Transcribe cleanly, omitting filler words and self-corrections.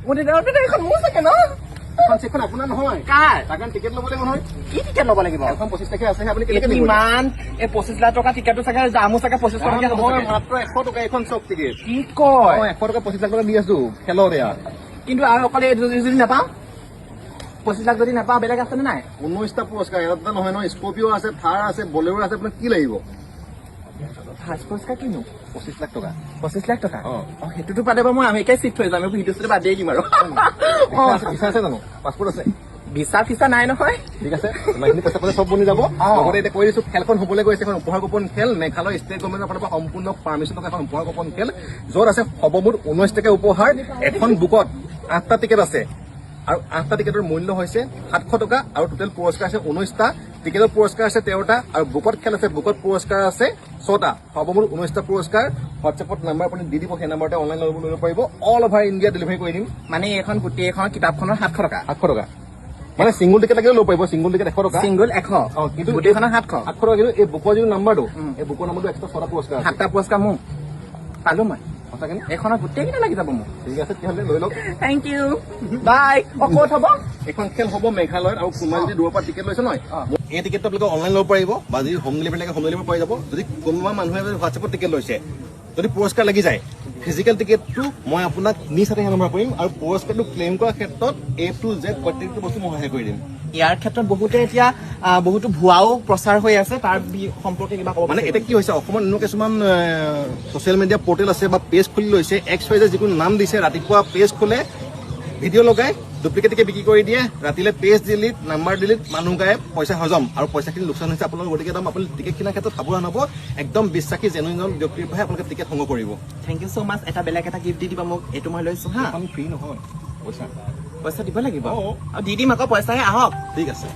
এইখন মোৰ চাগে ন এখন চেকখন আপোনাৰ নহয় কাৰ তাৰ কাৰণে টিকেট ল'ব লাগিব নহয় কি টিকেট ল'ব লাগিব এখন 25 টকা আছে আপুনি কেনেকৈ দিব ইমান এই 25 লাখ টকা টিকেটটো চাগে দামো চাগে 25 টকাকে হ'ব নহয় মাত্ৰ 100 টকা এখন চব টিকেট কি কয় 100 টকা 25 লাখ টকা দি আছো খেলৰ এয়া কিন্তু আৰু অকলে যদি নাপাওঁ 25 লাখ যদি নাপাওঁ বেলেগ আছেনে নাই 19টা পুৰস্কাৰ এটা নহয় নহয় স্কৰ্পিঅ আছে থাৰ আছে বলেৰো আছে আপোনাক কি লাগিব ফাৰ্ষ্ট পুৰস্কাৰ কিনো 25 লাখ টকা 25 লাখ টকা অ সেইটোতো পালে বাৰু মই আমেৰিকাই চিফ্ট হৈ যাম এই ভিডিঅ'টো বাদ দিয়ে দিম আৰু ভিছা আছে জানো পাছপৰ্ট আছে ভিছা নাই নহয় ঠিক আছে ইমানখিনি পইচা পালে চব বনি যাব লগতে এতিয়া কৈ দিছো খেলখন হ'বলৈ গৈছে এখন উপহাৰ গোপন খেল মেঘালয় ষ্টেট গভৰ্ণমেণ্টৰ ফালৰ পৰা সম্পূৰ্ণ পাৰ্মিশ্যন থকা এখন উপহাৰ গোপন খেল য'ত আছে সৰ্বমুঠ 19 টকা উপহাৰ এখন বুকত 8টা টিকেট আছে আৰু 8টা টিকেটৰ মূল্য হৈছে 700 টকা আৰু টোটেল পুৰস্কাৰ আছে 19টা টিকেটৰ পুৰস্কাৰ আছে 13টা আৰু বুকত খেল আছে বুকত পুৰস্কাৰ আছে 6টা সৰ্বমুঠ 19টা পুৰস্কাৰ হোৱাটছএপত নাম্বাৰ আপুনি দি দিব সেই নাম্বাৰতে অনলাইন ল'ব পাৰিব অল অভাৰ ইণ্ডিয়া ডেলিভাৰী কৰি দিম মানে এইখন গোটেইখন কিতাপখনৰ 700 টকা 800 টকা মানে সিংগল টিকেট লাগিলেও ল'ব পাৰিব সিংগল টিকেট 100 টকা সিংগল 100 কিন্তু গোটেইখনৰ 700 800 টকা কিন্তু এই বুকৰ যিটো নাম্বাৰটো এই বুকৰ নাম্বাৰটো এক্সট্ৰা 6টা পুৰস্কাৰ 7টা পুৰস্কাৰ মোক পালো মই সঁচাকে এইখনত গোটেইকেইটা লাগি যাব মোক ঠিক আছে তেতিয়াহ'লে লৈ লওক থেংক ইউ বাই ক'ত হ'ব এখন খেল হ'ব মেঘালয়ত আৰু কোনোবা যদি দূৰৰ পৰা টিকেট লৈছে নহয় এই টিকেটটো আপোনালোকে অনলাইন ল'ব পাৰিব বা যদি হোম ডেলিভাৰী লাগে হোম ডেলিভাৰী পাই যাব যদি কোনোবা মানুহে যদি হোৱাটছএপত টিকেট লৈছে যদি পুৰস্কাৰ লাগি যায় ফিজিকেল টিকেটটো মই আপোনাক নিজ হাতে হেণ্ডঅভাৰ কৰিম আৰু পুৰস্কাৰটো ক্লেইম কৰাৰ ক্ষেত্ৰত A to Z প্ৰত্যেকটো বস্তু মই সহায় কৰি দিম ইয়াৰ ক্ষেত্ৰত বহুতে এতিয়া বহুতো ভুৱাও প্ৰচাৰ হৈ আছে তাৰ সম্পৰ্কে কিবা ক'ব মানে এতিয়া কি হৈছে অসমত এনে কিছুমান ছ'চিয়েল মিডিয়া পৰ্টেল আছে বা পেজ খুলি লৈছে XYZ যিকোনো নাম দিছে ৰাতিপুৱা পেজ খোলে ভিডিঅ' লগাই ডুপ্লিকেট টিকেট বিক্ৰী কৰি দিয়ে ৰাতিলৈ পেজ ডিলিট নাম্বাৰ ডিলিট মানুহ গায়ে পইচা হজম আৰু পইচাখিনি লোকচান হৈছে আপোনালোকৰ গতিকে আপুনি টিকেট কিনাৰ ক্ষেত্ৰত সাৱধান হ'ব একদম বিশ্বাসী জেনুইন ব্যক্তিৰ পৰাহে আপোনালোকে টিকেট সংগ্ৰহ কৰিব থেংক ইউ ছ' মাছ এটা বেলেগ এটা গিফ্ট দি দিবা মোক এইটো মই লৈছো হা ফ্ৰী নহয় পইচা পইচা দিব লাগিব আৰু দি দিম আকৌ পইচাহে আহক ঠিক আছে